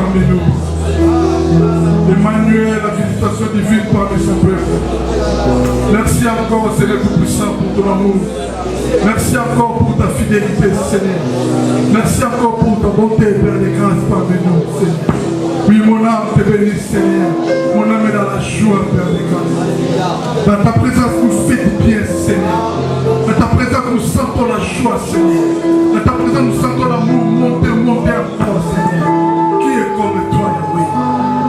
parmi nous. Emmanuel, la visitation divine parmi son peuple. Merci encore, Seigneur Tout-Puissant, pour ton amour. Merci encore pour ta fidélité, Seigneur. Merci encore pour ta bonté, Père des grâces parmi nous, Seigneur. Oui, mon âme te bénit, Seigneur. Mon âme est dans la joie, Père des grâces. Dans ta présence, nous fait du bien, Seigneur. Dans ta présence, nous sentons la joie, Seigneur. Dans ta présence, nous sentons l'amour monter encore, Seigneur. Qui est comme toi, Yahweh?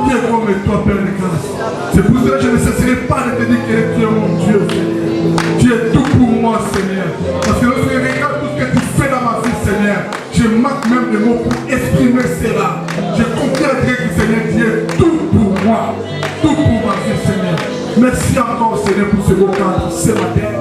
Qui est comme toi, Père des grâces? C'est pour cela que je ne cesserai pas de te dire que tu es mon Dieu, Seigneur. Tu es tout pour moi, Seigneur. Parce que lorsque je regarde tout ce que tu fais dans ma vie, Seigneur, je manque même de mots pour exprimer cela. Je comprends que Seigneur, tu es tout pour moi. Tout pour ma vie, Seigneur. Merci encore, Seigneur, pour ce beau cadre. Ce matin,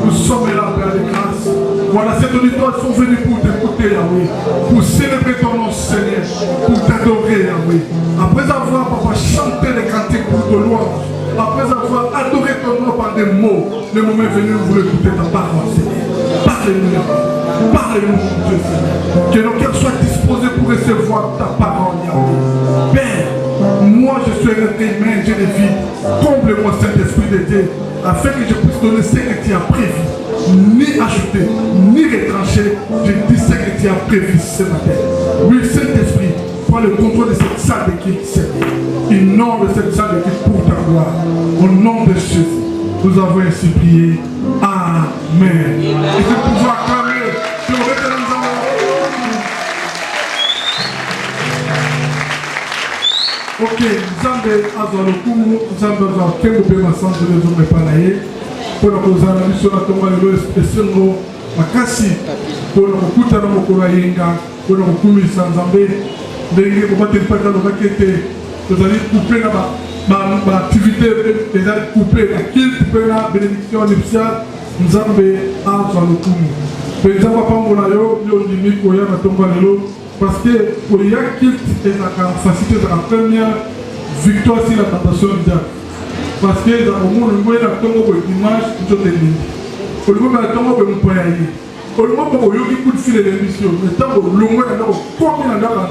nous sommes là, Père de grâce. Voilà, ces auditeurs sont venus pour t'écouter, Yahweh. Pour célébrer ton nom, Seigneur. Pour t'adorer, Yahweh. Après avoir, Papa, chanté les cantiques pour te louange. Après avoir adoré ton nom par des mots, le moment est venu, vous voulez écouter ta parole, Seigneur. Parlez-nous, parlez-nous, mon Dieu, Seigneur. Que nos cœurs soient disposés pour recevoir ta parole, Yahweh. Père, moi je suis un être humain, je le vis. Comble-moi, Saint-Esprit de Dieu, afin que je puisse donner ce que tu as prévu. Ni ajouter, ni retrancher. Je dis ce que tu as prévu ce matin. Oui, Saint-Esprit, prends le contrôle de cette salle de culte, Seigneur. Inonde cette salle de culte pour ta gloire. Au nom de Jésus, nous avons ainsi prié. Amen. Et de pouvoir acclamer. Je vous remercie. Ok, Nzambe azalokumu, Nzambe azalokumu bema sanzo lezo mepanaye. Pona kozala biso na tonga lelo esengo makasi. Pona kokuta na mokolo yenga, pona kokumisa Nzambe. Ndenge kobate mpaka lobaki ete tozali couplé na activité ezali couplé na kilte mpe na bénédiction nuptiale. Nzambe azalokumu. Mpe Nzambe apambola yo ndimi koya na tonga lelo. Parce que pour y a qui est la facilité de la première victoire sur la tentation du diable. Parce que dans le monde, on a une image de l'ennemi. On a un temps où on peut y aller. On a un temps où on a fil de l'émission. Mais tant que l'on a combien de temps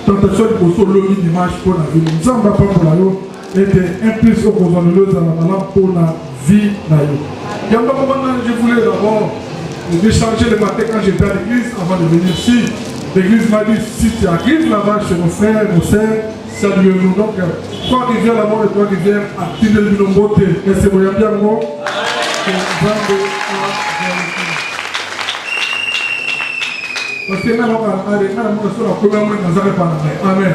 tentation de l'homme image pour la vie. Nous sommes pas pour la vie. Et un plus au gouvernement pour la vie. Il y a un moment où je voulais d'abord échanger le matin quand j'étais à l'église avant de venir ici. L'église m'a dit, si tu arrives là-bas chez nos frères, nos sœurs, saluez-nous. Donc, trois rivières là-bas et trois rivières à Tine de Bilombote. Et c'est bien bon. Parce que là, on a la première mois, nous n'avons pas la Amen.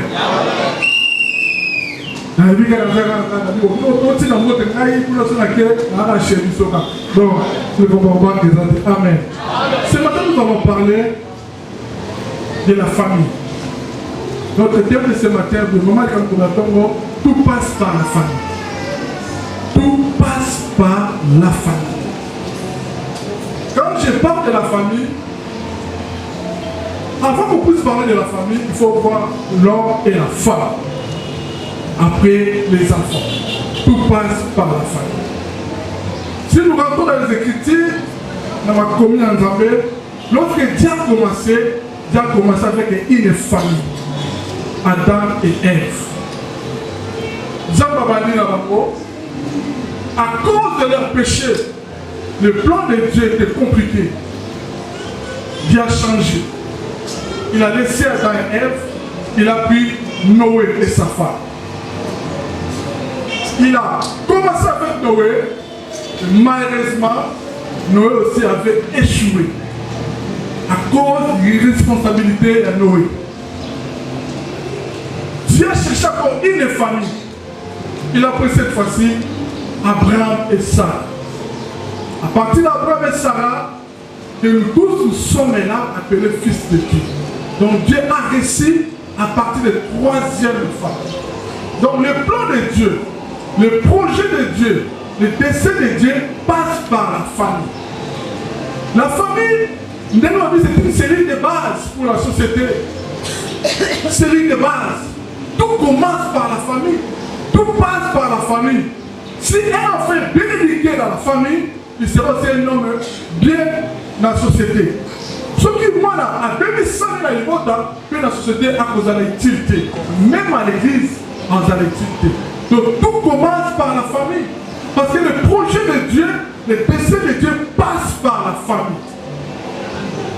Amen. Ce matin, nous allons parler de la famille. Notre thème de ce matin, le moment quand on attend, tout passe par la famille. Tout passe par la famille. Quand je parle de la famille, avant qu'on puisse parler de la famille, il faut voir l'homme et la femme. Après, les enfants. Tout passe par la famille. Si nous rentrons dans les Écritures, dans ma commune en Zambie, lorsque Dieu a commencé avec une famille. Adam et Ève. À cause de leur péché, le plan de Dieu était compliqué. Dieu a changé. Il a laissé Adam et Ève, il a pris Noé et sa femme. Il a commencé avec Noé, malheureusement, Noé aussi avait échoué à cause de l'irresponsabilité de Noé. Dieu cherchait encore une famille. Il a pris cette fois-ci Abraham et Sarah. À partir d'Abraham et Sarah, que nous tous nous sommes là appelés fils de Dieu. Donc Dieu a réussi à partir de troisième femme. Donc le plan de Dieu, le projet de Dieu, le dessein de Dieu passe par la famille. La famille, c'est une série de bases pour la société. Série de bases. Tout commence par la famille. Tout passe par la famille. Si un enfant est bien éduqué dans la famille, il sera aussi un homme bien dans la société. Ce qui, moi, à 2100 dans la société, à cause de l'utilité. Même à l'église, en utilité. Donc tout commence par la famille. Parce que le projet de Dieu, le dessein de Dieu passe par la famille.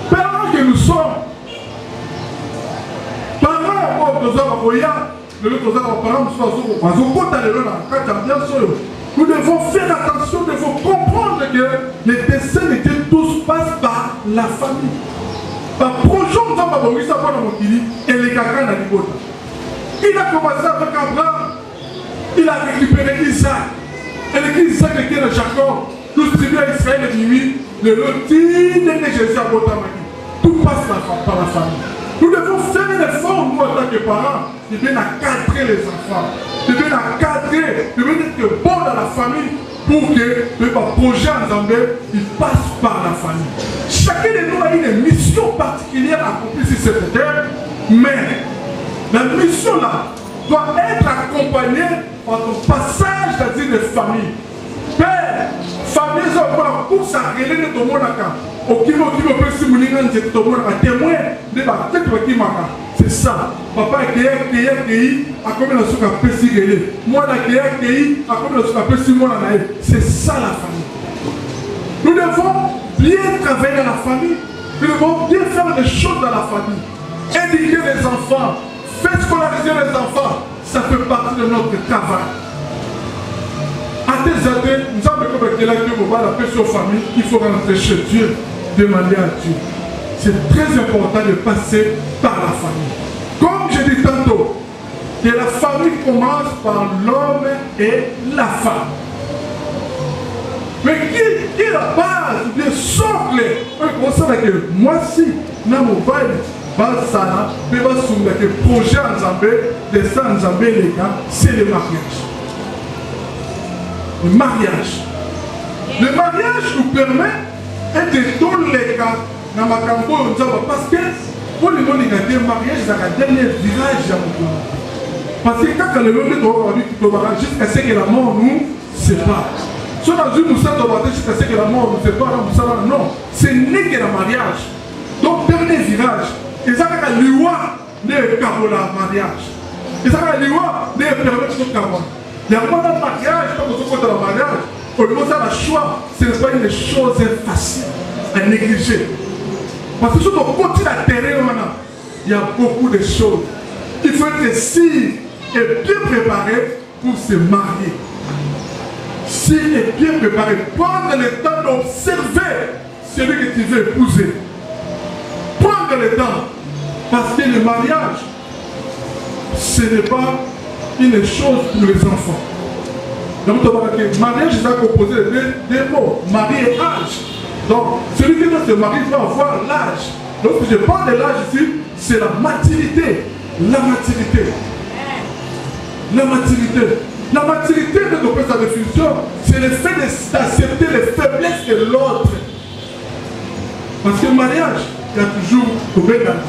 Parents que nous sommes, nous devons faire attention, nous devons comprendre que les desseins de Dieu tous passent par la famille. Par projet, il a commencé avec Abraham, il a récupéré Isaac. Et l'église Isaac était de Jacob, nous tribus à Israël et Mimi, le loti de Jésus à Botamaki. Tout passe par la famille. Nous devons faire un effort, nous, en tant que parents, de bien encadrer les enfants, de bien encadrer, de bien être bon dans la famille pour que le projet en Zambie, il passe par la famille. Chacun de nous a une mission particulière à accomplir sur cette terre, mais la mission là doit être accompagnée par ton passage dans une famille. Père, famille, c'est la course à régler de ton monde. C'est ça. Papa a créé, a combien de choses à pécer. Moi, a créé, a combien de choses à pécer. C'est ça la famille. Nous devons bien travailler dans la famille. Nous devons bien faire des choses dans la famille. Éduquer les enfants, faire scolariser les enfants, ça fait partie de notre travail. À des années, nous avons comme la paix aux familles, il faut rentrer chez Dieu, demander à Dieu. C'est très important de passer par la famille. Comme je dis tantôt, que la famille commence par l'homme et la femme. Mais qui est la base, bien socle, on sait que moi si, dans mon bail, le projet en Zambie, les sangs en Zambie, les gars, c'est le mariage. Le mariage. Le mariage nous permet de tous les cas dans ma campagne, parce que pour les gens qui ont un mariage, c'est un dernier virage à mon monde. Parce que quand le monde est jusqu'à ce que la mort nous sépare. Si on a vu nous jusqu'à ce que la mort nous sépare, non, ce n'est que le mariage. Donc, dernier virage. Et ça, c'est la loi de mariage. Et ça, c'est la loi de permettre de Cameroun. Il y a pas de mariage, comme on se dans le mariage. Au niveau de la choix, ce n'est pas une chose facile à négliger. Parce que sur ton côté de terrain, il y a beaucoup de choses. Il faut être si et bien préparé pour se marier. Si et bien préparé, prendre le temps d'observer celui que tu veux épouser. Prendre le temps. Parce que le mariage, ce n'est pas une chose pour les enfants. Donc, le mariage est composé de deux mots, mari et âge. Donc, celui qui doit se marier doit avoir l'âge. Donc, je parle de l'âge ici, c'est la maturité. La maturité. La maturité. La maturité de sa définition, c'est le fait d'accepter les faiblesses de l'autre. Parce que le mariage, il y a toujours le mariage.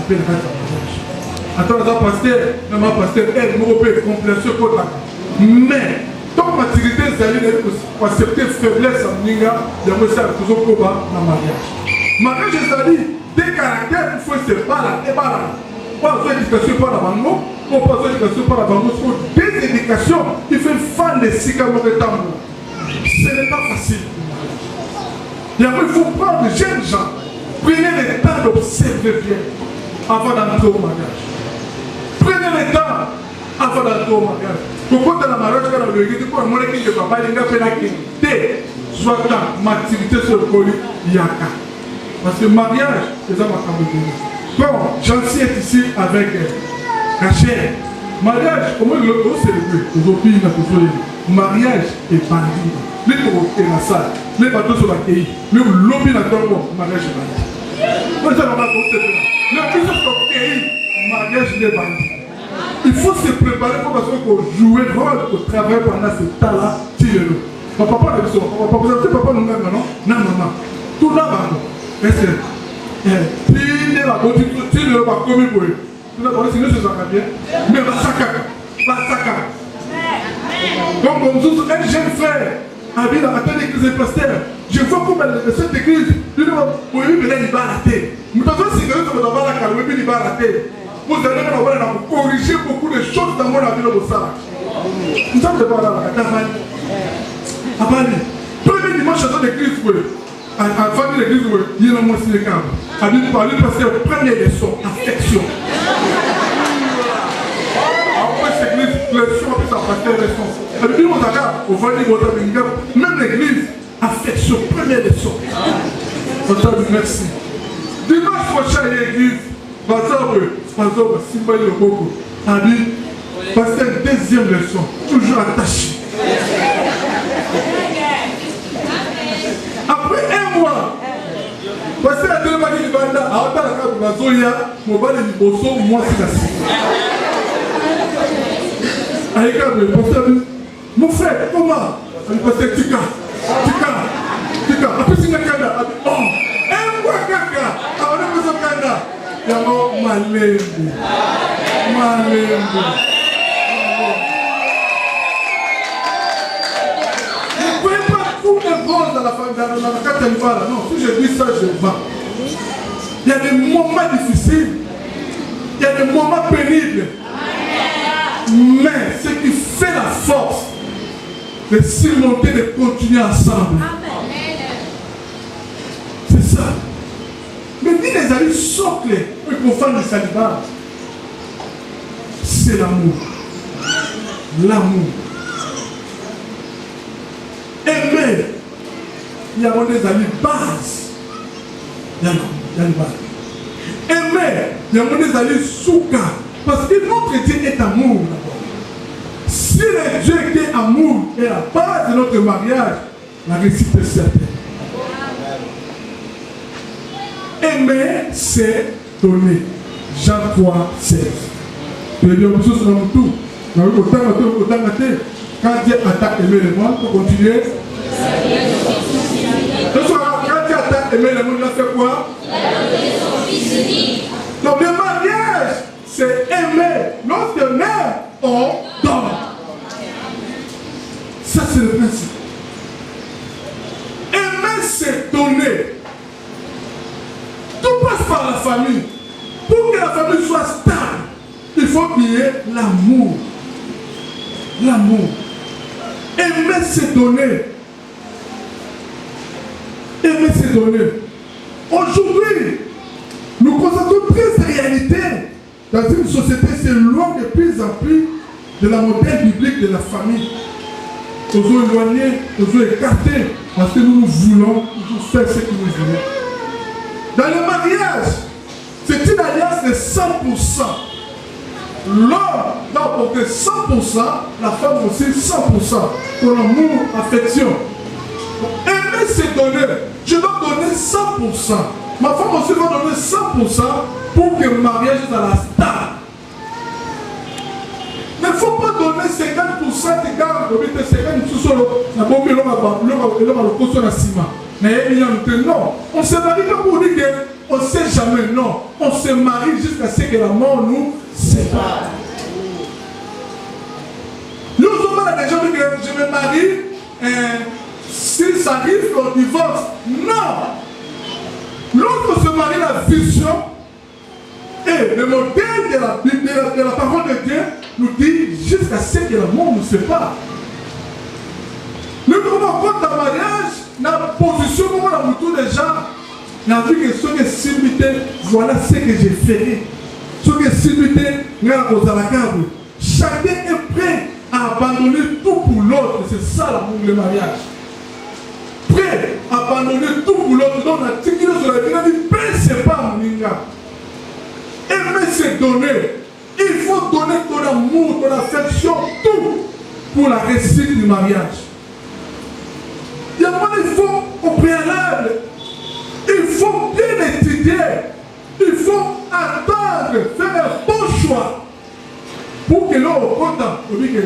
Attends, pasteur, elle me repère compréhension pour la. Mais, tant que maturité, c'est accepter faiblesse en Ninga, il y a toujours pour le mariage. Mariage, c'est des caractères, il faut se balader, pas d'éducation par la bango, pas d'éducation par la bango, des éducations, il fait fan de Sikamo de Tambo. Ce n'est pas facile. Il faut prendre de jeunes gens, prenez le temps d'observer bien avant d'entrer au mariage. Prenez le temps avant d'entrer au mariage. Pourquoi dans la mariage, quand on le dit, pour moi, qui ne va pas aller soit dans maturité sur le colis, yaka. Parce que le mariage, c'est ça ma campagne. Bon, j'en suis ici avec Rachel. Mariage, comment le célébrer? Aujourd'hui, il a besoin de mariage et bandit. Les corps et la salle, les bateaux sur la quai, le lobby dans le mariage et bandit. Moi, ça va pas célébrer. Le business sur le quai, mariage et bandit. Il faut se préparer pour jouer le rôle au travail pendant ce temps-là. Tire-le. Papa, vous avez papa, non, maman. Tout là, est-ce que si la beauté, si le va comme pour eux, tout d'abord, si nous se sentons bien, mais va saka. Donc, un jeune frère, habite à l'église pasteur, je vois comme cette église, il va venir à la tête. Vous allez corriger beaucoup de choses dans mon avis. Nous sommes devant la premier dimanche dans l'église, à la famille de l'église, il y a un mot sur les camps. À lui parler parce que la première leçon, affection. Après cette église, leçon, après ça, pasteur, leçon. Et puis, on a au famille, même l'église, affection, première leçon. Merci. Dimanche prochain, il y a l'église. Pasteur, Simba le Boko. A dit, pasteur, deuxième leçon, toujours attaché. Après un mois, parce que la deuxième année, il va à la carte de la Zoya, mon bal est bosso, moi c'est la cible. Avec le pasteur, mon frère, comment? Le pasteur, Tika. Après, c'est un Kanda. Oh, un mois, Kanda. Alors, on a besoin de Kanda. Il y a un malade. Dans la carte non, si je dis ça, je vends. Il y a des moments difficiles, il y a des moments pénibles, mais ce qui fait la force de surmonter, de continuer ensemble. C'est ça. Mais ni les amis socles, pour faire le célibat, c'est l'amour. L'amour. Aimer. Il y a des amis base. Il y a des bases. Aimer. Il y a des amis souka. Parce que notre Dieu est amour. Si le Dieu était amour et la base de notre mariage, la réussite est certaine. Aimer, c'est donner. Jean 3, 16. Tu veux dire une chose dans tout. Quand Dieu attaque aimer le monde, pour continuer. Quand Dieu attaque aimer le monde, il a fait quoi? Donc le mariage, c'est aimer. Lorsque même on donne. Ça, c'est le principe. Aimer, c'est donner. Tout passe par la famille. Pour que la famille soit stable, il faut qu'il y ait l'amour. L'amour. Aimer, c'est donner. Aimer, c'est donner. Aujourd'hui, nous constatons très réalité. Dans une société, c'est loin de plus en plus de la modèle biblique de la famille. Nous sommes éloignés, nous sommes écartés, parce que nous voulons toujours faire ce que nous voulons. Dans le mariage, c'est une alliance de 100%. L'homme doit apporter 100%, la femme aussi 100%. Pour l'amour, affection. Aimer, c'est donner. Je dois donner 100%. Ma femme aussi va donner 100% pour que le mariage soit à la star. Mais il ne faut pas donner 50% de garde, 50%. Non, on se marie pas pour dire qu'on ne sait jamais. Non, on se marie jusqu'à ce que la mort nous sépare. Nous avons des gens qui disent je me marie, si ça arrive au divorce. Non! Lorsqu'on se marie, la vision et le modèle de la parole de Dieu nous dit jusqu'à ce que la mort nous sépare. Nous avons compte dans le mariage, dans la position où on a tous les gens, on a vu que ce qui est simité, voilà ce que j'ai fait. Ce qui est simité, chacun est prêt à abandonner tout pour l'autre. C'est ça l'amour, le mariage. Prêt à abandonner tout pour l'autre. Donc, on a dit sur la vie, on a dit, c'est pas mon inga. Aimer, c'est donner. Il faut donner ton amour, ton affection, tout pour la réussite du mariage. Il faut au préalable, il faut bien étudier, il faut attendre, faire un bon choix pour que l'on content. On dit que,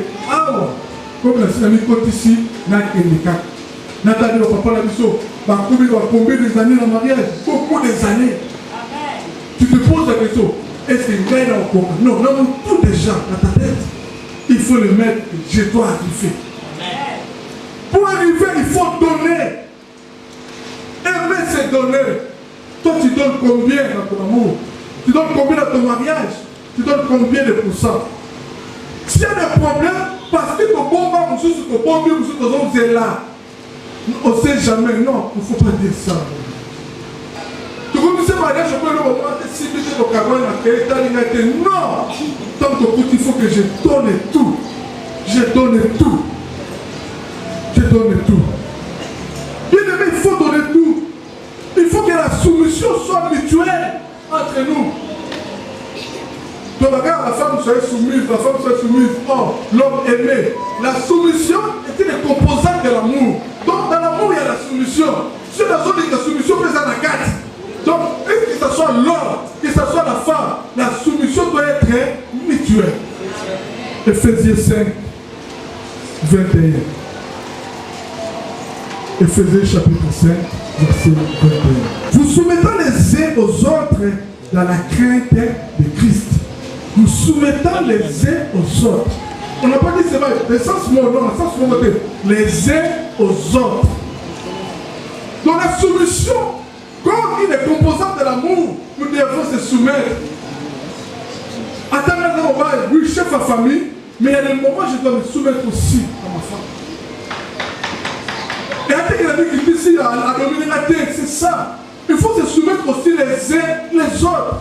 comme la Sylvie compte ici, Nathalie, le papa l'a dit, combien des années dans le mariage? Beaucoup des années. Tu te poses la question, est-ce qu'il y a encore? Non, non, tous les gens dans ta tête, il faut le mettre, je dois arriver. Pour arriver, il faut donner. Aimer, c'est donner. Toi, tu donnes combien dans ton amour? Tu donnes combien dans ton mariage? Tu donnes combien de pourcents? S'il y a des problèmes, parce que ton bon va, monsieur, ton bon Dieu, monsieur, ton homme, c'est là. On ne sait jamais. Non, il ne faut pas dire ça. Tu vois, ce mariage, je peux le moment, si tu es au Cameroun, non! Tant que il faut que je donne tout. Je donne tout. Je donne tout. Bien aimé, il faut donner tout. Il faut que la soumission soit mutuelle entre nous. Donc, regarde, la femme soit soumise, la femme soit soumise. Oh, l'homme aimé. La soumission est une composante de l'amour. Donc, dans l'amour, il y a la soumission. Si la zone de la soumission, c'est la carte. Donc, que ce soit l'homme, que ce soit la femme, la soumission doit être mutuelle. Éphésiens 5, 21. Éphésiens chapitre 5, verset 21. Vous soumettant les uns aux autres dans la crainte de Christ. Nous soumettons les uns aux autres. On n'a pas dit c'est vrai, le sens mot, non, le sens mot, les uns aux autres. Dans la soumission, comme il est composant de l'amour, nous devons se soumettre. Attends, maintenant, on va, oui, chef à famille, mais il y a des moments où je dois me soumettre aussi à ma femme. Et après qu'il a dit qu'il ici à dominer la terre, c'est ça. Il faut se soumettre aussi les uns les autres.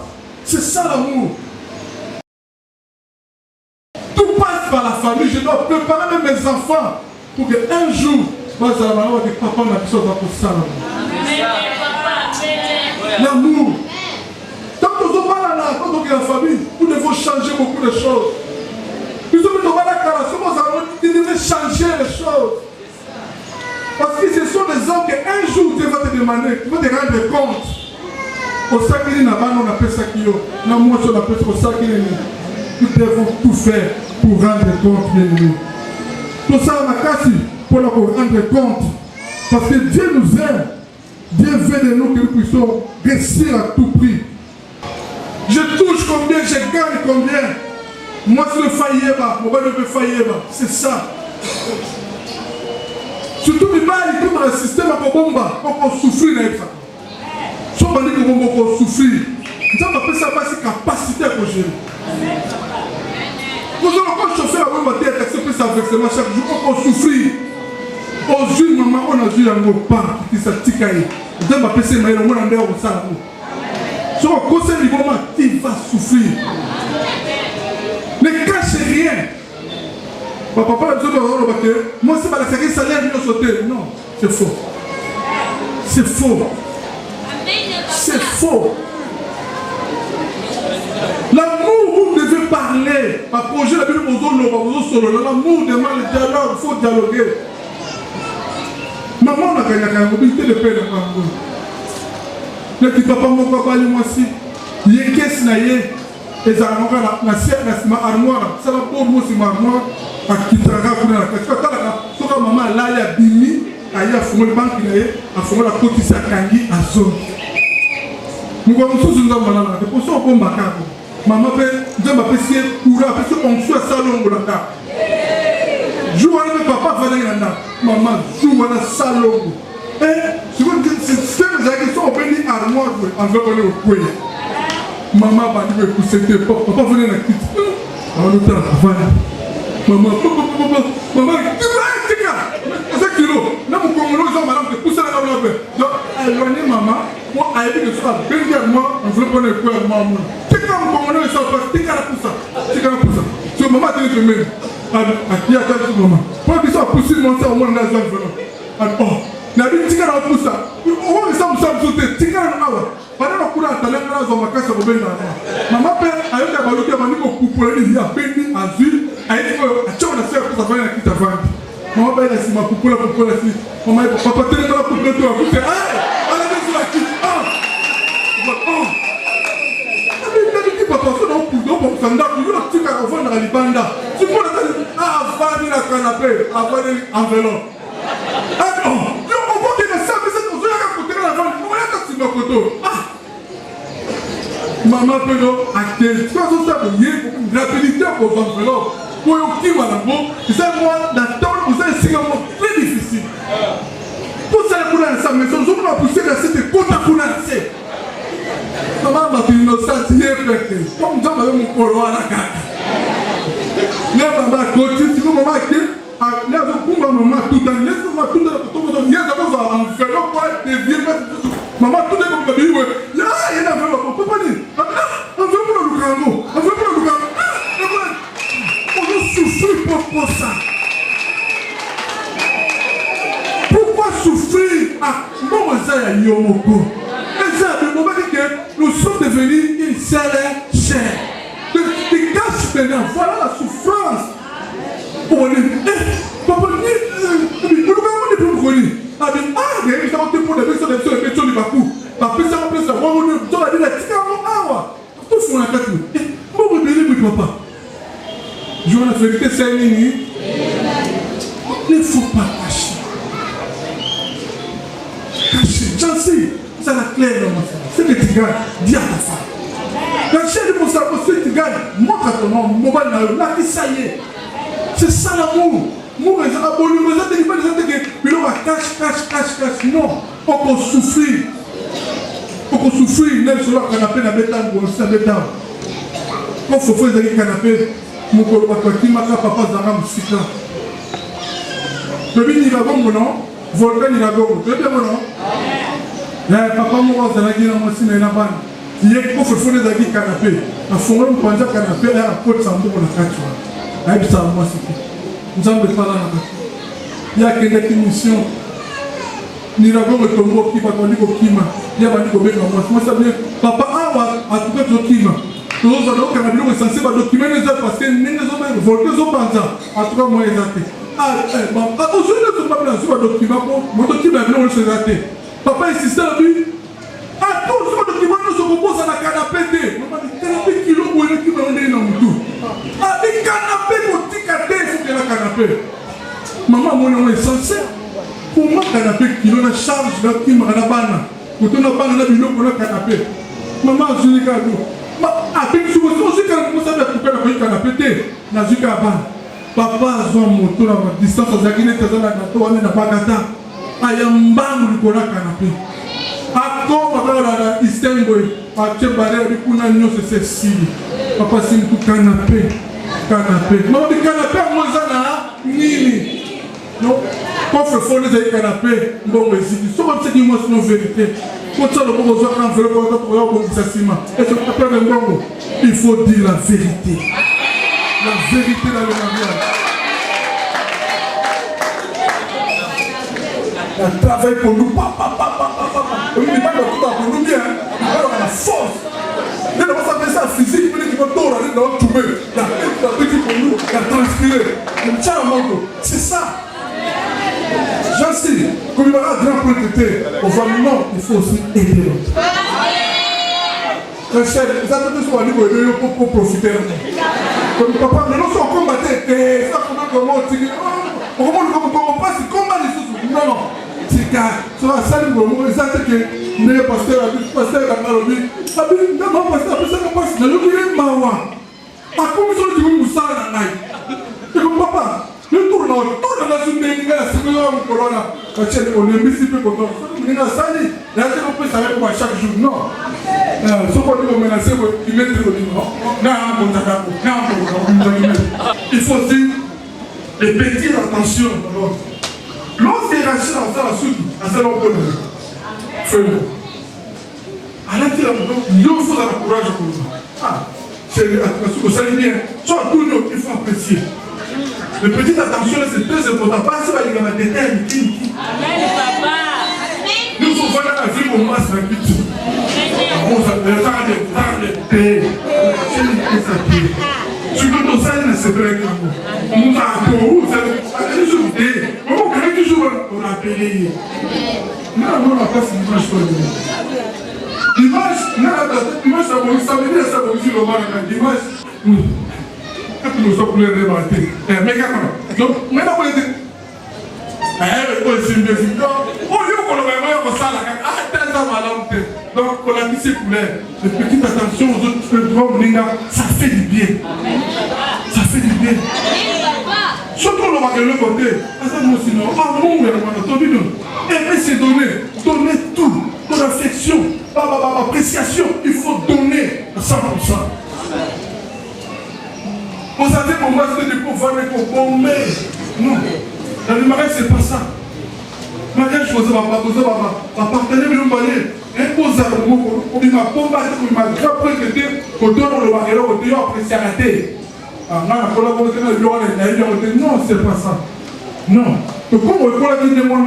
C'est ça l'amour. Tout passe par la famille. Je dois préparer même mes enfants pour qu'un jour, moi, je vais avoir des papas dans la chose pour ça. L'amour. Quand nous sommes là, quand on est en famille, nous devons changer beaucoup de choses. Nous sommes dans la caractéristique, nous devons changer les choses. Parce que ce sont des hommes qu'un jour Dieu va te demander, tu vas te rendre compte. Au sacré n'a pas, on appelle ça qui est. L'amour, on appelle ça au sacré. Nous devons tout faire pour rendre compte, bien aimé. Tout ça, on a cassé pour rendre compte. Parce que Dieu nous aime. Dieu veut de nous que nous puissions réussir à tout prix. Je touche combien, je gagne combien. Moi, c'est le failliba, mon le failliba. C'est ça. Surtout, il y a un système à bomba pour souffrir avec ça. Si on dit que on peut souffrir, ça appelle ça pas capacité à gérer. Vous allez encore chauffer la bombe à terre, accepter ça versement chaque jour, on peut souffrir. Aux yeux, maman, on a vu un mot pas qui s'attikaye. Vous allez m'appeler ça, mais on a un peu de ça. Si on conseille du moment, il va souffrir. Ne cachez rien. Papa, moi, c'est pas la série salaire de sauter. Non, c'est faux. C'est faux. C'est faux. L'amour, vous devez parler. Par projet, la Bible vous solo. L'amour demande le dialogue, il faut dialoguer. Maman, on a gagné la mobilité de paix. Le petit papa, mon papa, moi aussi. Il y a une caisse naïe. Et ça a ma armoire. Ça va pour moi, c'est ma armoire. A kitara kuna la kasi kala soka mama la ya bimi aya fumo banki na ye afumo la koti sa kangi azo ngwa msusu nzamba na de poso ko mbakako mama pe nzamba pesi kura pesi onsu salongo la ka joua na papa vale na mama joua na salongo tu vois c'est des questions obéni armoire enveloppe le koye mama ba ni ko c'était papa venait na kiti on le travail. Maman, maman, c'est kilo. N'a pas comme nous madame de pousser la table. Donc, éloigner maman, moi, à aider que ça, bien moi, on veut prendre le cœur, maman. C'est comme nous, ça passe, c'est qu'à pour ça. C'est qu'à pour ça. C'est maman, tu es même. À qui a fait maman? Pour que ça pousse, mon sang, au moins, dans un vélo. Oh, n'a dit, c'est qu'à pour ça. On va ça, sauter, c'est qu'à pour pendant que la talent là, on va casser le bébé. Maman père, avec la balouque, elle m'a dit qu'on pouvait lui dire, béni, azul, elle dit que tu vas faire pour sa famille qui t'a vendu. Maman père, elle a dit, ma poupée, la poupée, la fille. Maman, papa, tu es dans la poupée, tu vas pousser. Ah, elle a dit sur la kit. Ah, elle dit, papa, c'est dans le pouce, dans le sanda, tu veux le petit caravane dans la libanda. Tu peux le dire, ah, avant la canapé, avant l'enveloppe. Ah, non, on voit qu'il y a ça, mais c'est pour ça qu'il y a la vente. On va la casser dans le coteau. Ah, maman peut nous acter. C'est ça que la rapidité pour l'enveloppe. Pour qui va la peau, c'est moi, la tôle, vous avez un signe très difficile. Pour ça, pour la maison, je vais pousser la cité, pour la couler. Nzamba tu innocent hier peke. Comme Nzamba veut mon polo à la carte. Nzamba côté tu veux maman qui là je prends maman tout dans laisse maman tout dans tout dans hier ça va en faire quoi des vieux maman tout est comme baby ouais. Là il y a vraiment pas pas dire. On veut pour le grand. On veut pour le grand. On souffre pour ça. Pourquoi souffrir à Momoza Yomoko? Nous sommes devenus une seule chair. Les gars maintenant, voilà la souffrance. On est. Papa, nous ne pouvons pas dire. Ah, il y a des gens qui font des personnes qui sont des Bakou. Papa, ça va faire ça. On va dire la tika. Tout font la carte. Moi, je vais dire, papa. Je vais la vérité, c'est une nuit. Il ne faut pas cacher. Cacher. J'en sais. C'est la clé dans ma femme. C'est que tu gagnes, dis à ta femme. La chaîne de mon cerveau, c'est que tu gagnes, montre à ton homme, mon bal là, ça y est. C'est ça l'amour. Moi, je vais te dire, cache. Non, on peut souffrir. On peut souffrir, même sur le canapé, la bétane, on s'est bétane. Quand il faut faire des canapés, mon copain, papa, Zara, Moussika. Le bébé, il va bon, non? Volcan, il va bon. Le bébé, non? Papa moi azalaki na mwasi na ena bana ye ko fefone ezalaki canapé afungoli mopanzi ya canapé ya akotisa mboko na kati wana ayebisaka mwasi te nzambe esalanaka ye akendaki mission niragongo etomboki bato bandi kokima ye bandi kobenga mwasi mwasi abie papa awa atuka tozokima tozozala okanga biloko esanse badokimene eza parce que ndenge ezobenga volke ezopanza atuka moya eza te ozwi nezobabela azwi badokima po modokima ya biloko nyonso eza te. Papa insistait à lui. À tous les documents, nous se reposent à la canapé. Maman dit canapé kilo où est-ce qu'il m'a donné dans le tout. Ah, des canapés pour ticater, il faut que la canapé. Maman, mon est censé. Pour moi, canapé kilo, la charge de qui m'a la banane. Pour ton banane, la bilo pour le canapé. Maman, je dis cadeau. Ah, puis je vous dis quand vous savez couper le canapé, n'a vu qu'à ban. Papa, j'ai un moto à ma distance, à Zagine, à la bagata. Ayambangu likona canapé. Ako papa la Istanbul, a tchebare bikuna nyose sesili. Papa c'est tout canapé. Non le canapé mozana nini. Non, quand faut faire les canapés, bon mais c'est comme c'est dit moi c'est une vérité. Quand ça le bon besoin en faire pour ça ciment. Et je t'appelle un bon. Il faut dire la vérité. La vérité dans le mariage. On travaille pour nous, on ne dit pas pour nous bien, on a la force. Dès que ça fait ça physique, il faut aller dans le toubé, la petite pour nous, la transpirer, on tient un monde. C'est ça. J'en sais, comme il va y avoir un grand point de thé, au non, il faut aussi aider l'autre. Les attendez sur la libre pour profiter. Comme papa, mais nous sommes combattés, et ça, comment on passe, comment les choses. Non, non. C'est sur la salle de l'homme, ça c'est que le pasteur a dit, pasteur a dit, non, pasteur, ça passe, le loup est mawa. À comment ils ont dit, ça la naï. Et comme papa, le tour dans la zone de l'Inga, c'est que l'homme corona, on est mis si peu content. Il y a ça, il y a un peu ça avec moi chaque jour. Non. Ce qu'on dit, on menace, il met le livre. Il faut dire les petites attentions. Lorsque il rachète dans la soupe, à ce moment-là, fais-le. À l'intérieur, il faut avoir le courage pour ça. Ah, c'est vous savez bien, soit tout le monde, il faut apprécier. Les petites attentions, c'est très important. Pas si on va déterminer qui. Amen, papa. Nous sommes dans la vie où on masse la vie. On s'appelle des paix. Tu veux nos salles, c'est vrai que nous avons toujours dit, on a toujours appelé. Non, on n'a pas cette image pour nous. L'image, ça veut dire ça veut dire le mal à l'image. Quand nous sommes les remarqués. Mais quand donc, maintenant, on dit, donc, on a mis ces couleurs. Les petites attentions aux autres, ça fait du bien. Ça fait du bien. Surtout le marqué de l'autre côté. Sinon, amour, aimer c'est donner. Donner tout. Ton affection, appréciation. Il faut donner. à 100%. On savait pour moi c'était de pouvoir être bombé. Non. Dans le mariage, c'est pas ça. Mariage, je faisais ma partenaire, je me mariais. Un beau zarou, il m'a bombardé, il m'a grappé, il m'a donné le mariage, il m'a apprécié à la tête. Non, c'est pas ça. Non. Donc, comme on peut la dire de moi, le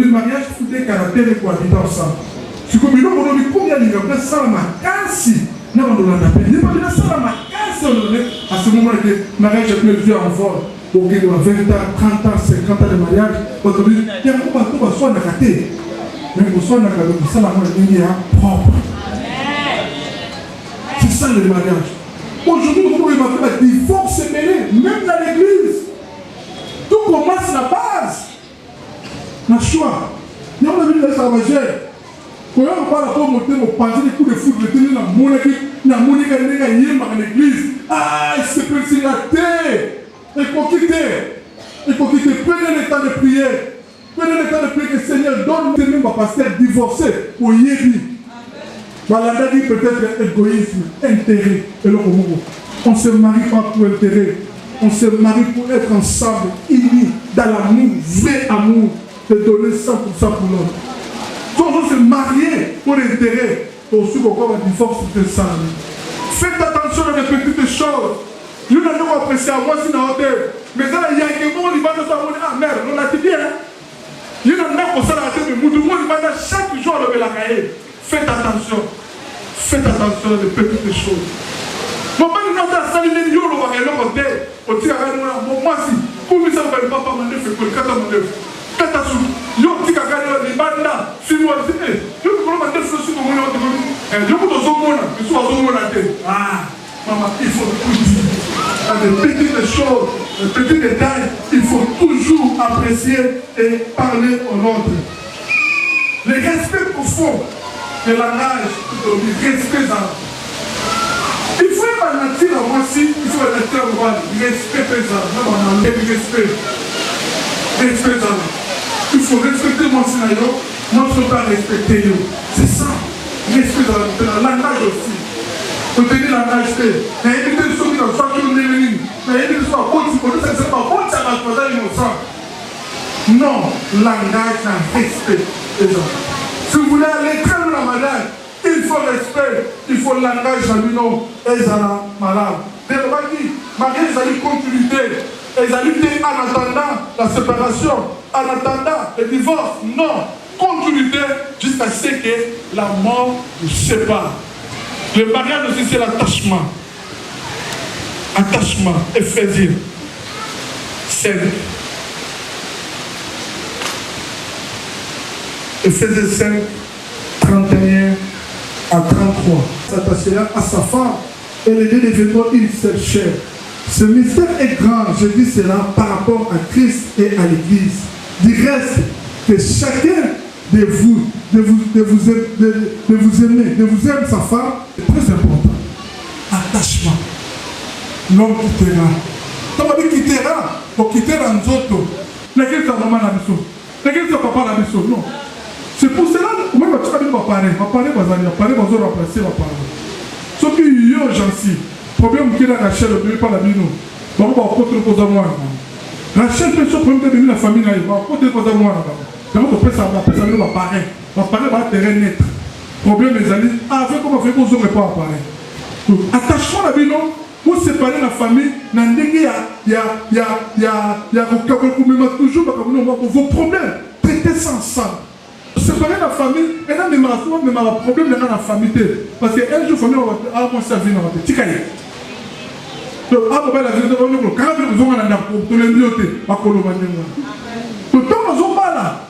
mariage, il faut des caractères et cohabitants ensemble. C'est comme il y a combien de gens qui sont ma casse. Non, on doit l'appeler. Il n'y a pas de gens ma casse. À ce moment-là, le mariage est plus en vol. Donc, il y a 20 ans, 30 ans, 50 ans de mariage. Donc, il y a un peu de soin de caté. Mais le soin de caté, c'est la moitié propre. C'est ça le mariage. Aujourd'hui, on va faire un divorce mêlé, même dans l'église. Tout commence à la base. Le choix. Nous avons vu les sauvages. Quand on parle de monter, on pense des coups de foot, dans l'église. Ah, il se peut s'y rater. Il faut quitter. Il faut quitter. Prenez le temps de prier. Prenez le temps de prier que le Seigneur donne même à pasteur divorcé pour Yébi. Voilà, dit peut-être égoïsme, intérêt. Et le on se marie pas pour intérêt. On se marie pour être ensemble, unis, dans l'amour, vrai amour, de donner 100% pour l'autre. On se marier pour l'intérêt. Aussi, pourquoi on divorce de ça. Faites attention à les petites choses. Nous n'avons pas apprécié à moi si nous avons mais ça, il y a un monde qui va nous dire, ah merde, on a dit bien. Il y a un monde qui va nous dire, chaque jour, on va la cahier. Faites attention. Faites attention à les petites choses. Moi, je ne sais pas si je suis moi, si, pour ça, je ne vais pas me faire pour le 4 ans. Faites attention. Je dis que les bandes, si nous avons dit, je ne peux pas me faire sur mon nom. Je ne peux pas me faire ah, maman, il faut tout dire. Les petites choses, les petits détails, il faut toujours apprécier et parler aux autres. Le respect profond. Le langage, le respect dans. Il faut être nature à moi aussi, il faut être nature à moi, respect présent, respect. Respect dans. Il faut respecter mon scénario, moi je ne peux pas respecter. C'est ça. Respect dans le langage aussi. Faut tenir la langage. Il y a une idée de ceux qui ont sorti de l'événement. Il y a une idée de ceux qui ont sorti de l'événement. Ça va pas innocent. Non, langage dans respect présent. Si vous voulez aller très loin dans la malade, il faut respect, il faut le langage à l'union et à la malade. Mariage, ça dit continuité. Égalité en attendant la séparation, en attendant le divorce. Non, continuité jusqu'à ce que la mort nous sépare. Le mariage aussi, c'est l'attachement. Attachement, Éphésiens 5. Éphésiens 5, 31 à 33. S'attachera à sa femme et les deux deviendront une seule chair. Ce mystère est grand, je dis cela par rapport à Christ et à l'Église. Du reste, que chacun de vous aime sa femme, c'est très important. Attachement. L'homme quittera. Quand on dit quittera, on quittera nous autres. L'église est maman la mission. L'église est papa la mission. Non. C'est pour cela que moi, je vais parler. Remplacer ma parole. Ce qui est urgent, problème qui est la Rachel, ne pas la bino. On va apporter le cause à moi. Rachel peut se prendre de la famille, on va apporter le cause à moi. Donc on peut savoir, va parler. Va parler va terrain net. Problème les amis, avec comment faire qu'on ne pas apparaître. Donc attachement à la bino, pour séparer la famille, il y a toujours vos problèmes. Traitez ça ensemble. Séparer la famille, et là, même le problème dans la famille. Parce qu'un jour, la famille va avoir sa vie dans la vie. Donc, après la vie, quand vous avez un rapport, vous avez un rapport, vous avez un rapport.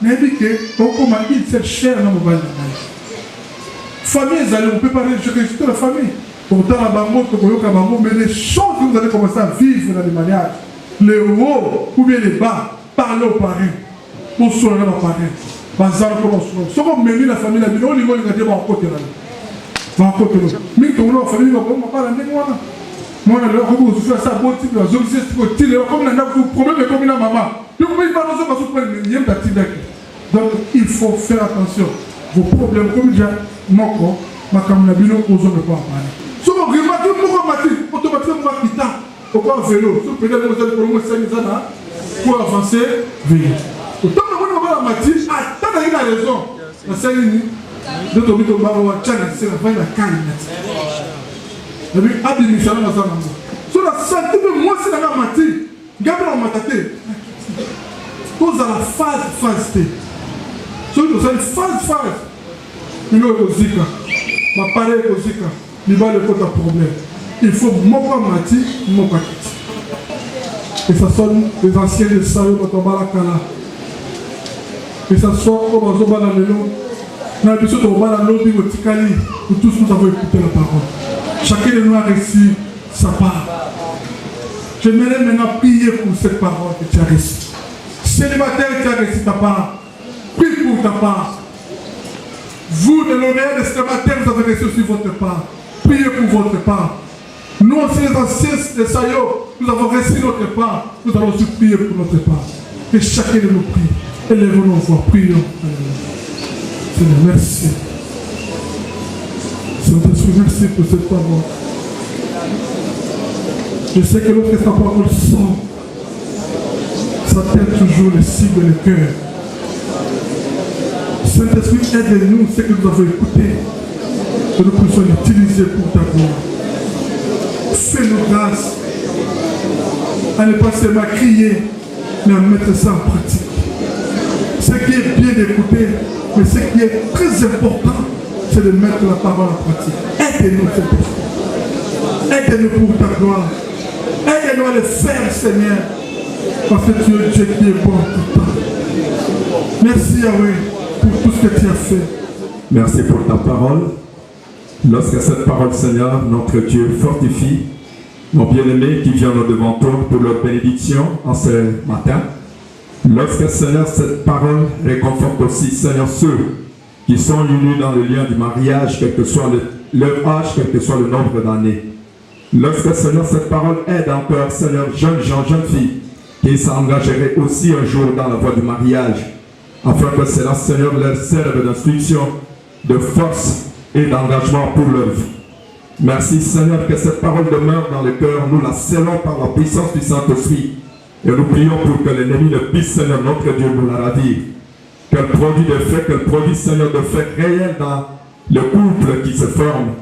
Mais il dit que, comme on dit, c'est cher dans le bal. Famille, on ne peut pas réussir la famille. Pourtant, mais les choses que vous allez commencer à vivre dans les mariages, les hauts ou bien les bas, parlez aux parents. Pour soigner aux parents. Si on met la famille, on va côté là. Mais quand on a famille, on va pas la moi, je fais ça bon type, je suis comme un problème comme une maman. Donc, il faut faire attention. Vos problèmes, comme déjà, ma camarade, aux hommes ne pas en parler. automatiquement quitter. Pourquoi vélo? Si vous prenez le modèle pour avancer, vélo. Autant que vous avez la matière, attends, il a raison. La série, de tomber au baron, c'est la fin de la canne. Et puis, administration dans un endroit. Sur la santé de moi, c'est la matière. Gabriel Matate. Cause à la phase T. Sur la phase. Il y a un zika. Ma pareille au zika. Il va le côté problème. Il faut mon mati, mon paquet. Et ça sonne les anciens de Sayo quand on va la cala. Et ça soit au bazo balamelo. Nous avons besoin de la lobby au Tikali. Nous tous nous avons écouté la parole. Chacun de nous a réussi sa part. J'aimerais maintenant prier pour cette parole que tu as reçue. Célibataire, tu as reçu ta part. Prie pour ta part. Vous, de l'Orient, les célibataires, vous avez reçu aussi votre part. Priez pour votre part. Nous aussi, les anciens de Sayo, nous avons reçu notre part. Nous allons aussi prier pour notre part. Que chacun de nous prie. Élevons nos voix. Prions. Seigneur, merci. Saint-Esprit, merci pour cette parole. Je sais que lorsque sa parole sort, ça perd toujours les cibles et les cœurs. Saint-Esprit, aide-nous ce que nous avons écouté, que nous puissions l'utiliser pour ta gloire. Fais-nous grâce à ne pas seulement crier, mais à mettre ça en pratique. Ce qui est bien d'écouter, mais ce qui est très important, c'est de mettre la parole en pratique. Aide-nous, Saint-Esprit. Aide-nous pour ta gloire. Aide-nous à le faire, Seigneur, parce que tu es Dieu qui est bon tout le temps. Merci, Yahweh, pour tout ce que tu as fait. Merci pour ta parole. Lorsque cette parole, Seigneur, notre Dieu, fortifie mon bien-aimé qui vient devant toi pour leur bénédiction en ce matin. Lorsque, Seigneur, cette parole réconforte aussi, Seigneur, ceux qui sont unis dans le lien du mariage, quel que soit leur âge, quel que soit le nombre d'années. Lorsque, Seigneur, cette parole aide encore, Seigneur, jeunes gens, jeunes filles, qui s'engageraient aussi un jour dans la voie du mariage, afin que cela, Seigneur, leur serve d'instruction, de force et d'engagement pour leur vie. Merci, Seigneur, que cette parole demeure dans le cœur. Nous la scellons par la puissance du Saint-Esprit. Et nous prions pour que l'ennemi ne puisse, Seigneur, notre Dieu, nous la ravir. Qu'elle produit de fait, qu'elle produit, Seigneur, de fait réel dans le couple qui se forme,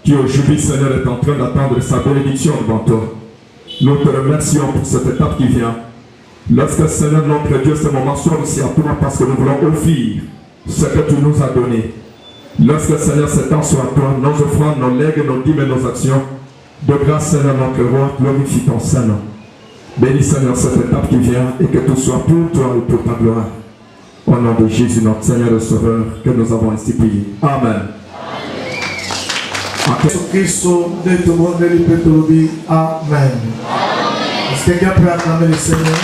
qui aujourd'hui, Seigneur, est en train d'attendre sa bénédiction devant toi. Nous te remercions pour cette étape qui vient. Lorsque, Seigneur, notre Dieu, ce moment soit aussi à toi parce que nous voulons offrir ce que tu nous as donné. Lorsque, Seigneur, ce temps soit à toi, nos offrandes, nos legs, nos dîmes et nos actions, de grâce, Seigneur, notre roi, glorifie ton Saint-Nom. Bénis, Seigneur, cette étape qui vient et que tout soit pour toi et pour ta gloire. Au nom de Jésus, notre Seigneur et Sauveur, que nous avons ainsi prié. Amen. Amen. Est-ce que quelqu'un peut acclamer le Seigneur?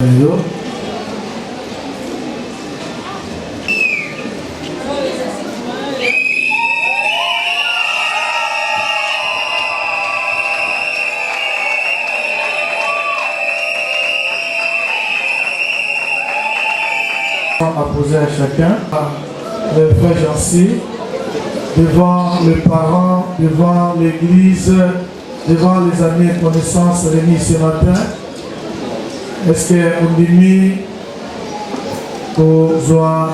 À poser à chacun, le frère Jancy, devant les parents, devant l'église, devant les amis et connaissances réunis ce matin. Est-ce qu'on dit que soit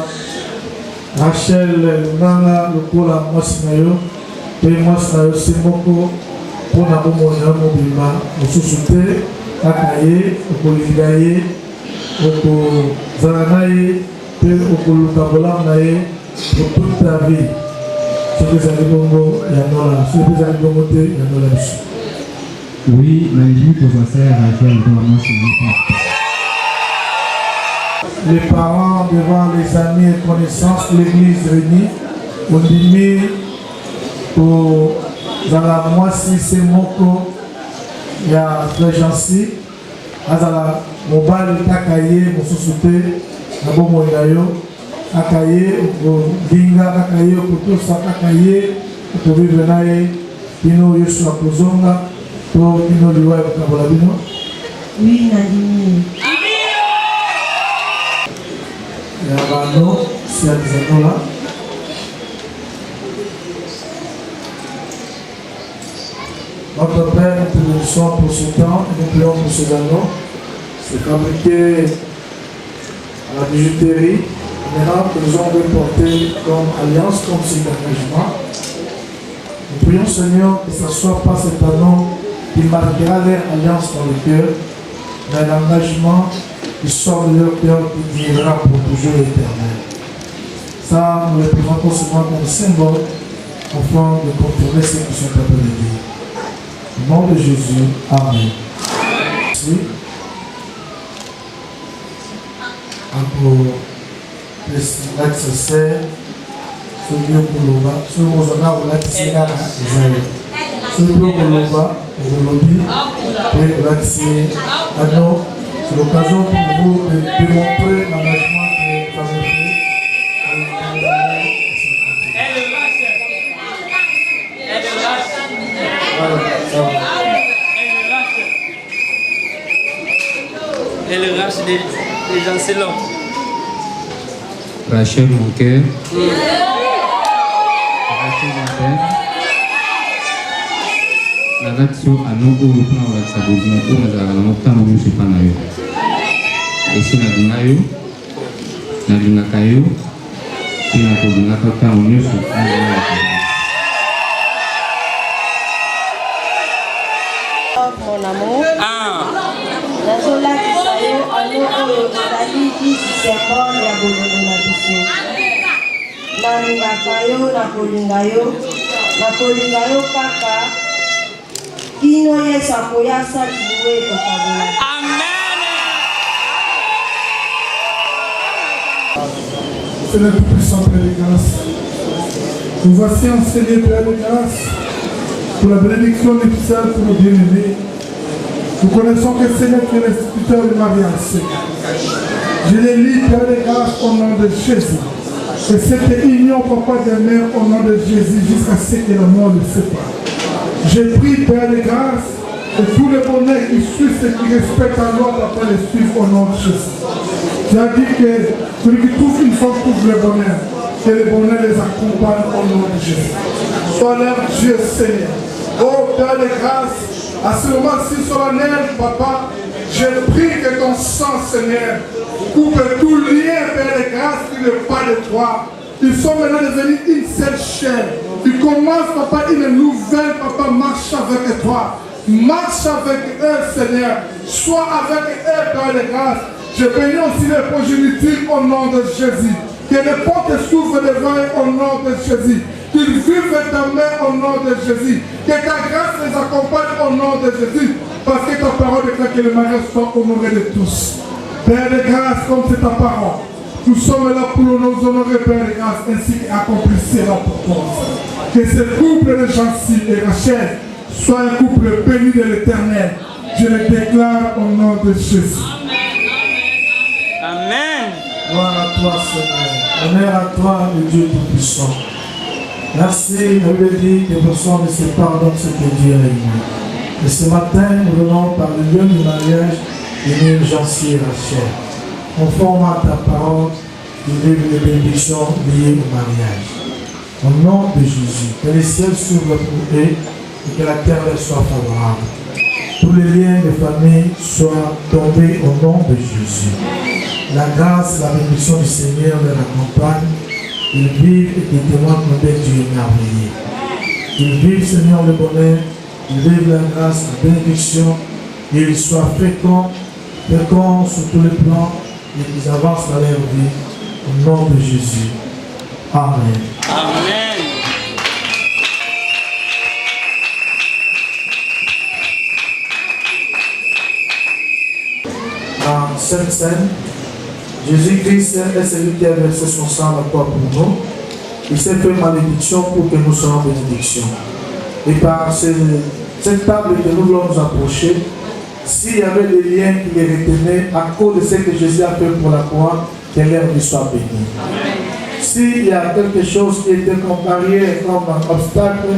Rachel Nanga, le coup la Mosnayo, et Mosnayo Simoko, pour la Momoya Mobima, au sous-souté, à Kaye, au Poligaye, au Zaranaye, au Kulukabola Naye, pour toute ta vie. C'est des amis Bongo, il y en a là. C'est des amis Bongo, il y en a là. Oui, mais lui, pour sa sœur, Rachel, vraiment, c'est les parents, devant les amis et connaissances, l'église réunie, on dit pour la moitié, c'est Moko, il y a Frère Jancy, Azala, Mobile, Takaye, Moussoussouté, Nabo Moïdayo, Akaye, Ginga, Akaye, Kutusa, Akaye, Kutubibenaye, Pino Yeshua Kuzonga, Pino Liwa et Kabolabino. Oui, Nadine. Il y a Bano, c'est à des anneaux là. Notre Père, nous te bénissons pour ce temps et nous prions pour ces anneaux. C'est fabriqué à la bijouterie. Maintenant que nous avons porté comme alliance, comme signe d'engagement. Nous prions Seigneur que ce ne soit pas cet anneau qui marquera leur alliance dans le cœur, mais l'engagement qui sort de leur cœur qui durera pour toujours éternel. Ça, nous le présentons seulement comme symbole afin de contrôler ceux qui sont appelés de Dieu. Au nom de Jésus, Amen. Merci. Encore l'accessoire, celui pour l'Oba, celui pour l'Oba, l'accessoire, celui pour l'Oba, pour l'Obi, et l'accessoire. C'est l'occasion pour vous de démontrer l'engagement que vous avez fait. Elle lâche les gens selon. Rachel, mon cœur. Rachel, mon père. La nation a non au plan de sa bougie, on a un temps où je suis pas naïf. Et si n'a pas naïf, n'a pas naïf, si n'a pas temps où je suis pas naïf. Mon amour. Nazola Kisayo, Ano Dali di serpent ya bololo na biso. Na ngakayo na kolingayo kaka. Kino Yesu akoyasa kiwe tokabola. Amen. Seigneur tout-puissant, Père de grâce, nous voici enseignés, Père de grâce, pour la bénédiction nuptiale pour nos bien-aimés. Nous connaissons que Seigneur, tu es l'instituteur du mariage. Je les lis, Père de grâce, au nom de Jésus. Que cette union, Papa des mères, au nom de Jésus, jusqu'à ce que la mort le sépare. Je prie, Père de grâce, que tous les bonheurs qui suivent et qui respectent la loi, Papa, les suivent au nom de Jésus. Tu as dit que celui qui trouve une femme trouve le bonheur, que le bonheur les accompagne au nom de Jésus. Sois leur Dieu, Seigneur. Oh, Père de grâce, à ce moment-ci solennel, Papa, je prie que ton sang, Seigneur, coupe tout lien, Père de grâce, qui n'est pas de toi. Ils sont maintenant devenus une seule chair. Ils commencent, Papa, une nouvelle, Papa, marche avec toi. Marche avec eux, Seigneur. Sois avec eux, Père de grâce. Je bénis aussi les progénitures au nom de Jésus. Que les portes s'ouvrent devant eux au nom de Jésus. Qu'ils vivent ta main au nom de Jésus. Que ta grâce les accompagne au nom de Jésus. Parce que ta parole déclare que le mariage soit honoré de tous. Père de grâce, comme c'est ta parole. Nous sommes là pour nous honorer, Père de grâce, ainsi qu'accomplissez la propose. Que ce couple de Jancy et Rachel soit un couple béni de l'Éternel. Je le déclare au nom de Jésus. Gloire à toi, Seigneur. Honneur à toi, le Dieu Tout-Puissant. Merci, la Bible dit que personne ne sépare donc ce que Dieu a réuni. Et ce matin, nous venons par le lieu du mariage venir Jancy et Rachel. Conforme à ta parole, nous vivons les bénédictions liées au mariage. Au nom de Jésus, que les ciels s'ouvrent pour eux et que la terre leur soit favorable. Tous les liens de famille soient tombés au nom de Jésus. La grâce et la bénédiction du Seigneur les accompagnent. Ils vivent et qu'ils témoignent de Dieu merveilleux. Ils vivent, Seigneur, le bonheur. Ils vivent la grâce, la bénédiction. Et ils soient féconds sur tous les plans et qu'ils avancent dans leur vie. Au nom de Jésus. Amen. Amen. Dans cette scène, Jésus-Christ est celui qui a versé son sang à la croix pour nous. Il s'est fait malédiction pour que nous soyons bénédiction. Et par cette table que nous voulons nous approcher, s'il y avait des liens qui les retenaient à cause de ce que Jésus a fait pour la croix, que leur vie soit bénie. S'il y a quelque chose qui était comme barrière, comme un obstacle,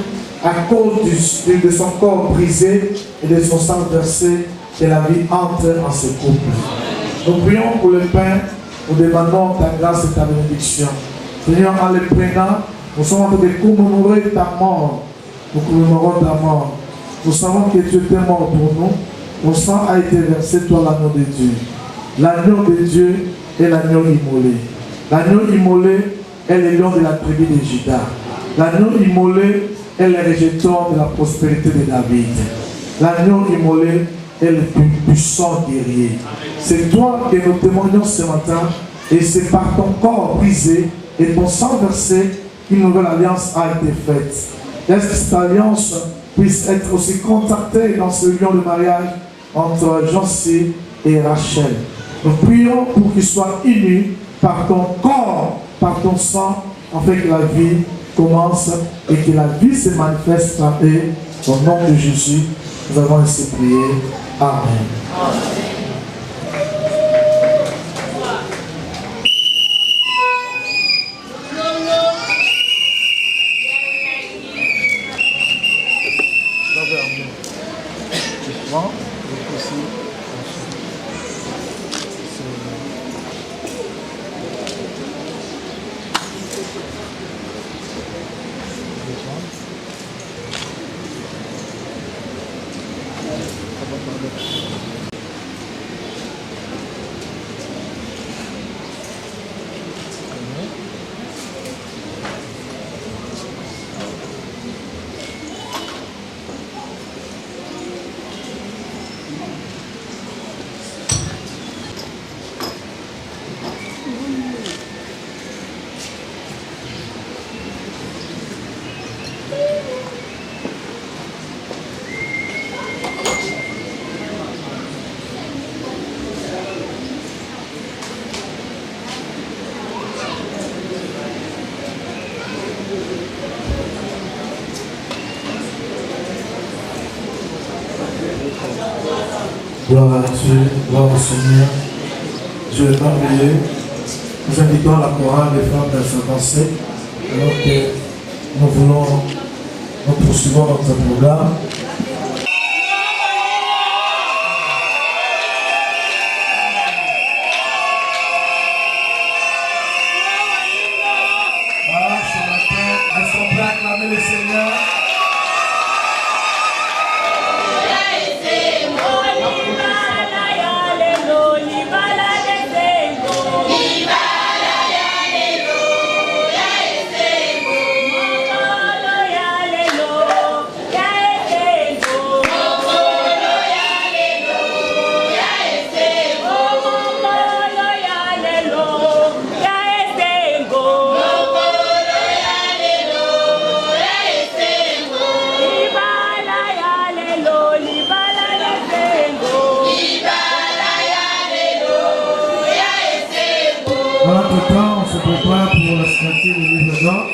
à cause de son corps brisé et de son sang versé, que la vie entre en ce couple. Nous prions pour le pain, nous demandons ta grâce et ta bénédiction. Seigneur, en le prenant, nous sommes en train de commémorer ta mort. Nous commémorons ta mort. Nous savons que Dieu est mort pour nous. Ton sang a été versé, toi, l'agneau de Dieu. L'agneau de Dieu est l'agneau immolé. L'agneau immolé est le lion de la tribu de Juda. L'agneau immolé est le rejeton de la prospérité de David. L'agneau immolé est le plus puissant guerrier. C'est toi que nous témoignons ce matin, et c'est par ton corps brisé et ton sang versé qu'une nouvelle alliance a été faite. Laisse que cette alliance puisse être aussi contractée dans ce lion de mariage entre Jancy et Rachel. Nous prions pour qu'ils soient unis par ton corps, par ton sang, afin que la vie commence et que la vie se manifeste par eux. Au nom de Jésus, nous avons ainsi prié. Amen. Gloire à Dieu, gloire au Seigneur. Dieu est merveilleux. Nous invitons la chorale des femmes à s'avancer alors que nous poursuivons notre programme. Voilà, ce matin, est-ce qu'on peut acclamer le Seigneur? Entre-temps, on se prépare pour la signature du livre d'or.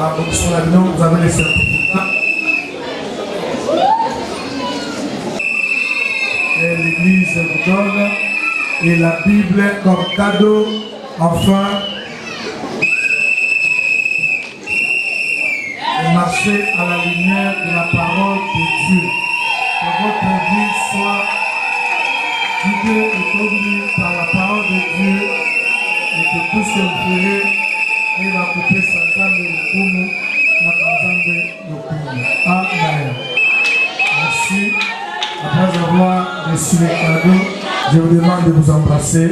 à Commission Lagnon, vous avez les certificats. Et l'Église vous donne, et la Bible comme cadeau, enfin, et marcher à la lumière de la parole de Dieu. Que votre vie soit guidée et conduite par la parole de Dieu, et que tout ce que vous ferez, et va couper sa jambe de Kumu, la jambe de Kumu. Amen. Merci. Après avoir reçu les cadeaux, je vous demande de vous embrasser.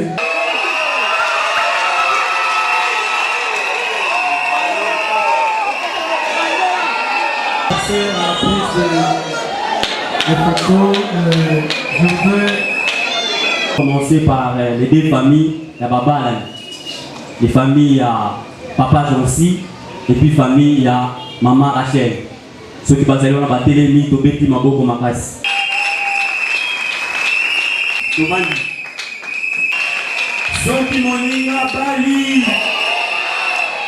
À la prise des photos, je voudrais commencer par les deux familles, la Baba, les familles à Papa Jonsi et puis famille à Maman Rachel. Ceux qui passent là, la télémi, Tobeti Maboko Makas.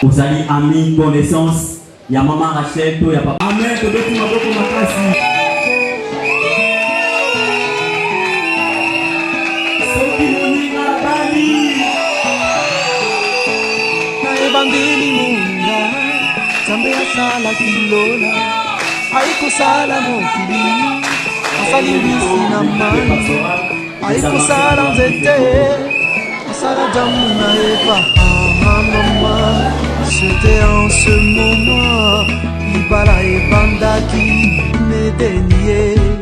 Vous allez amis, connaissance, il y a Maman Rachel, il y a Papa. Amen, Tobeti Maboko Makas. Ebandeli munga Zambe asala kilola Aiko sala mokili Asali bisi na mani Aiko sala nzete Asala jamu na eva Maman, c'était en ce moment Libala ebandaki Medenie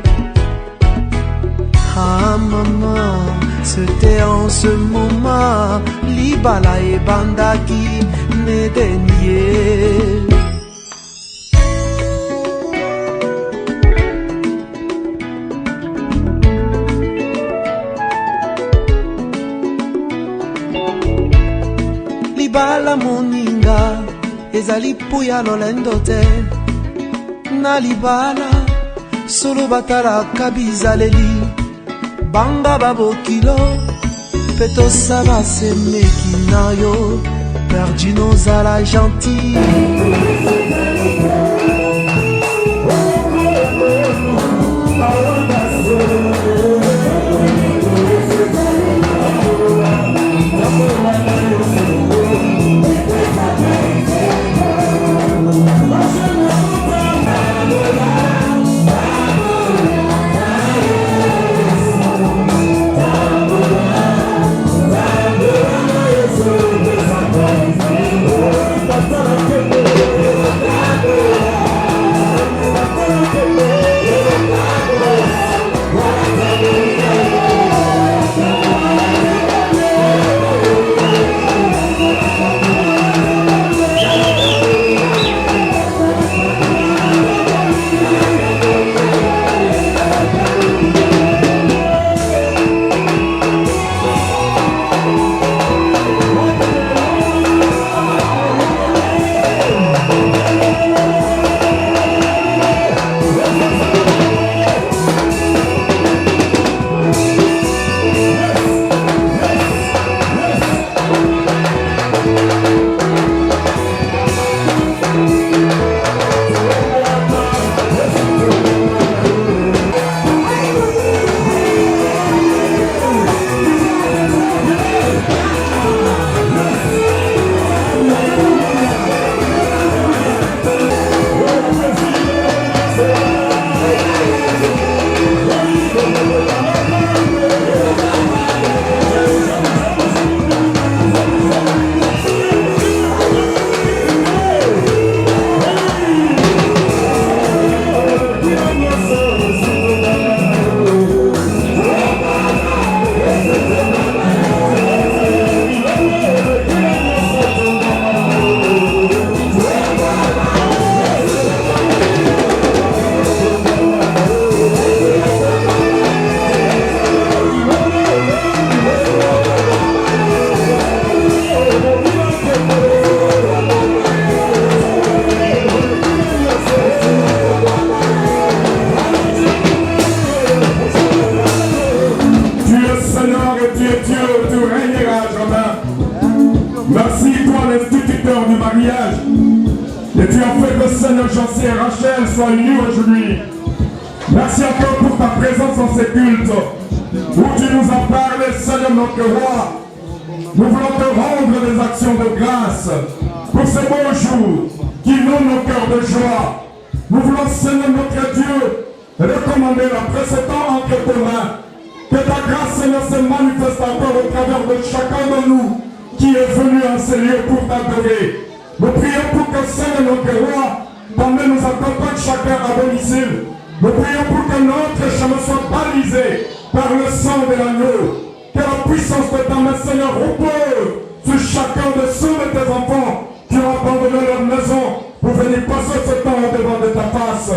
maman, c'était en ce moment Libala et Bandaki Medenier. Libala moninga ezali puya lolendo te na libala solo batala kabizaleli banga babokilo peto saba semeki na yo perdi nos ala gentil Rachel soient unis aujourd'hui. Merci encore pour ta présence dans ces cultes, où tu nous as parlé, Seigneur notre roi. Nous voulons te rendre des actions de grâce pour ces beaux jours qui inondent nos cœurs de joie. Nous voulons, Seigneur notre Dieu, recommander après ce temps entre tes mains. Que ta grâce, Seigneur, se manifeste encore au travers de chacun de nous qui est venu en ces lieux pour t'adorer. Nous prions pour que, Seigneur notre roi, pendant nous accompagne chacun à domicile. Nous prions pour que notre chemin soit balisé par le sang de l'agneau. Que la puissance de ta main, Seigneur, repose sur chacun de ceux de tes enfants qui ont abandonné leur maison pour venir passer ce temps au devant de ta face.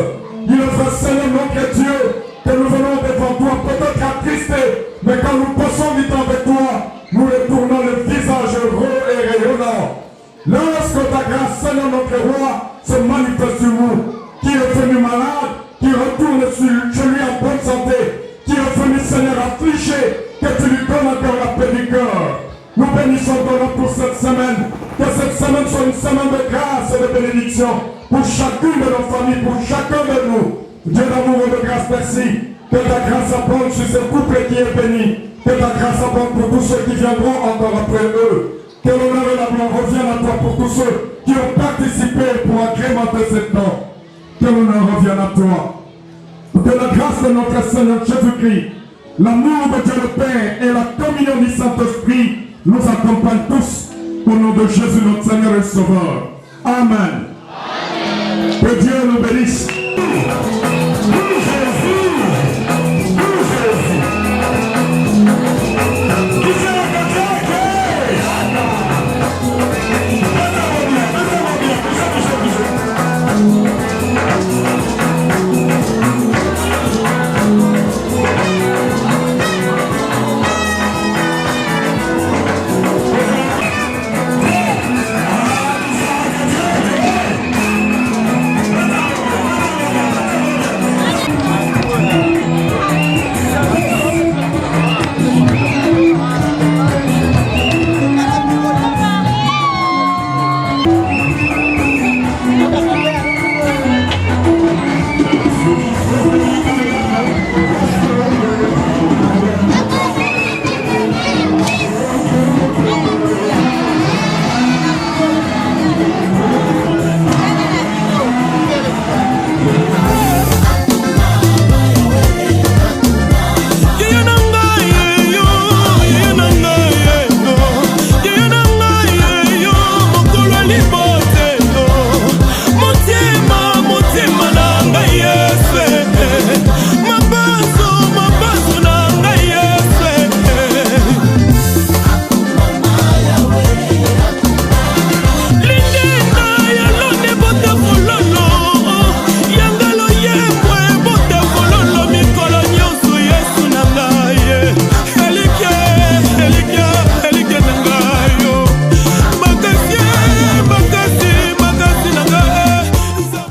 Il est vrai, Seigneur notre Dieu, que nous venons devant toi, peut-être attristés, mais quand nous passons du temps avec toi, nous retournons le visage heureux et rayonnant. Lorsque ta grâce, Seigneur notre roi, se manifeste sur nous, qui est venu malade, qui retourne chez lui en bonne santé, qui est venu, Seigneur, affligé, que tu lui donnes encore la paix du cœur. Nous bénissons ton nom pour cette semaine, que cette semaine soit une semaine de grâce et de bénédiction pour chacune de nos familles, pour chacun de nous. Dieu d'amour et de grâce, merci. Que ta grâce abonde sur ce couple qui est béni. Que ta grâce abonde pour tous ceux qui viendront encore après eux. Que l'honneur et la gloire reviennent à toi pour tous ceux qui ont participé pour agrémenter ce temps. Que l'honneur revienne à toi. Que la grâce de notre Seigneur Jésus-Christ, l'amour de Dieu le Père et la communion du Saint-Esprit nous accompagnent tous au nom de Jésus notre Seigneur et Sauveur. Amen. Que Dieu